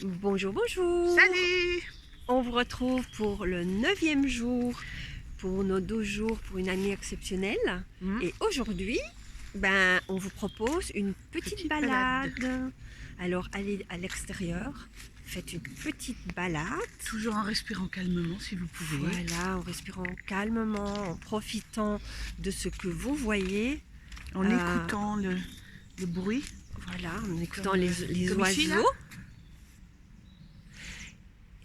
Bonjour, bonjour. Salut! On vous retrouve pour le 9e jour, pour nos 12 jours pour une année exceptionnelle. Et aujourd'hui, on vous propose une petite balade. Alors, allez à l'extérieur, faites une petite balade. Toujours en respirant calmement si vous pouvez. Voilà, en respirant calmement, en profitant de ce que vous voyez. En écoutant le bruit. Voilà, en écoutant Comme les comme ici, là. oiseaux.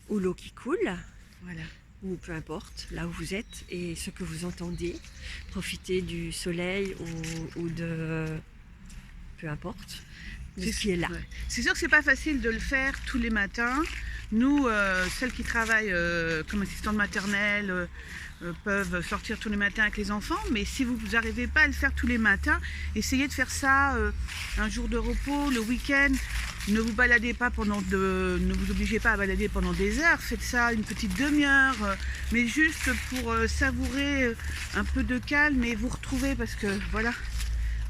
Ou l'eau qui coule. Voilà. Ou peu importe, là où vous êtes et ce que vous entendez. Profitez du soleil ou de... peu importe, de ce qui est là. Ouais. C'est sûr que c'est pas facile de le faire tous les matins. Nous, celles qui travaillent comme assistantes maternelles peuvent sortir tous les matins avec les enfants, mais si vous n'arrivez pas à le faire tous les matins, essayez de faire ça un jour de repos, le week-end. Ne vous baladez pas ne vous obligez pas à balader pendant des heures, faites ça une petite demi-heure, mais juste pour savourer un peu de calme et vous retrouver, parce que voilà,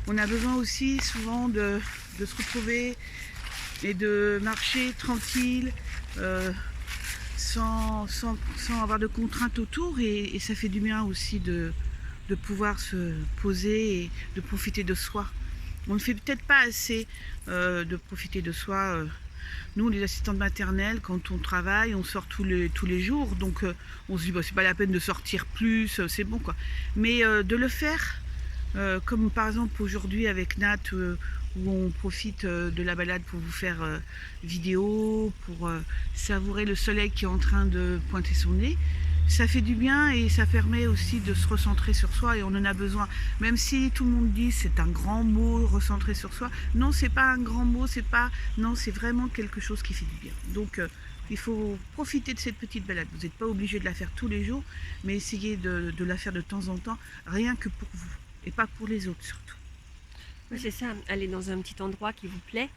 on a besoin aussi souvent de se retrouver et de marcher tranquille, sans avoir de contraintes autour, et ça fait du bien aussi de pouvoir se poser et de profiter de soi. On ne fait peut-être pas assez de profiter de soi. Nous, les assistantes maternelles, quand on travaille, on sort tous les jours, donc on se dit c'est pas la peine de sortir plus, c'est bon quoi. Mais de le faire, comme par exemple aujourd'hui avec Nat, où on profite de la balade pour vous faire vidéo, pour savourer le soleil qui est en train de pointer son nez. Ça fait du bien et ça permet aussi de se recentrer sur soi, et on en a besoin. Même si tout le monde dit c'est un grand mot, recentrer sur soi. Non, c'est pas un grand mot, c'est vraiment quelque chose qui fait du bien. Donc il faut profiter de cette petite balade. Vous n'êtes pas obligé de la faire tous les jours, mais essayez de la faire de temps en temps, rien que pour vous et pas pour les autres surtout. Oui, c'est ça, allez dans un petit endroit qui vous plaît.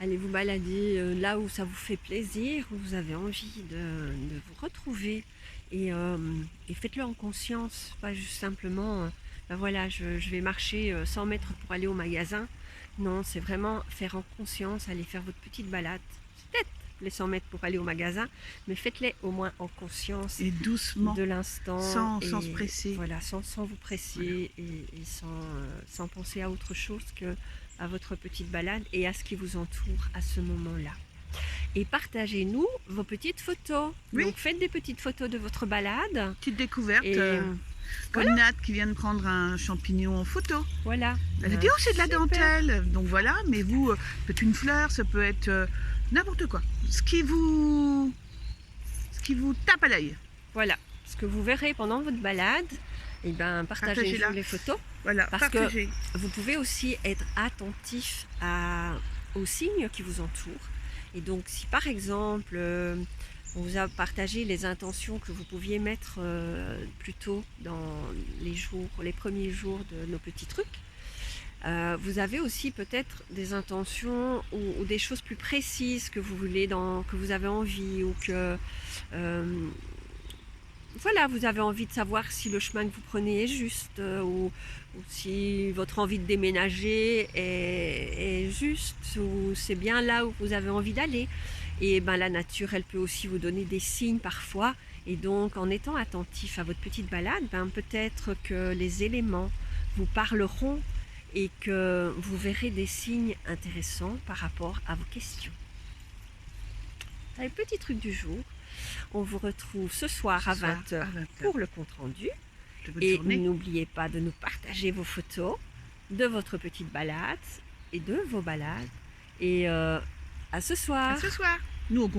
Allez vous balader là où ça vous fait plaisir, où vous avez envie de vous retrouver. Et faites-le en conscience, pas juste simplement, voilà, je vais marcher 100 mètres pour aller au magasin. Non, c'est vraiment faire en conscience, aller faire votre petite balade. Peut-être les 100 mètres pour aller au magasin, mais faites-les au moins en conscience. Et doucement, de l'instant. sans se presser. Voilà, sans vous presser, voilà. et sans penser à autre chose que à votre petite balade et à ce qui vous entoure à ce moment-là. Et partagez-nous vos petites photos. Oui. Donc faites des petites photos de votre balade. Petite découverte, comme voilà. Nat qui vient de prendre un champignon en photo. Voilà. Elle a dit oh c'est de la dentelle. Donc voilà, mais vous, peut-être une fleur, ça peut être n'importe quoi. Ce qui vous tape à l'œil. Voilà. Ce que vous verrez pendant votre balade, et partagez les photos. Voilà, parce partagez. Que vous pouvez aussi être attentif aux signes qui vous entourent. Et donc si par exemple on vous a partagé les intentions que vous pouviez mettre plus tôt dans les premiers jours de nos petits trucs, vous avez aussi peut-être des intentions ou des choses plus précises que vous voulez, que vous avez envie, ou que voilà, vous avez envie de savoir si le chemin que vous prenez est juste, ou si votre envie de déménager est juste, ou c'est bien là où vous avez envie d'aller. Et la nature, elle peut aussi vous donner des signes parfois. Et donc, en étant attentif à votre petite balade, peut-être que les éléments vous parleront et que vous verrez des signes intéressants par rapport à vos questions. Allez, petit truc du jour. On vous retrouve ce soir à 20h pour le compte rendu. Et n'oubliez pas de nous partager vos photos de votre petite balade et de vos balades. Et à ce soir. À ce soir. Nous,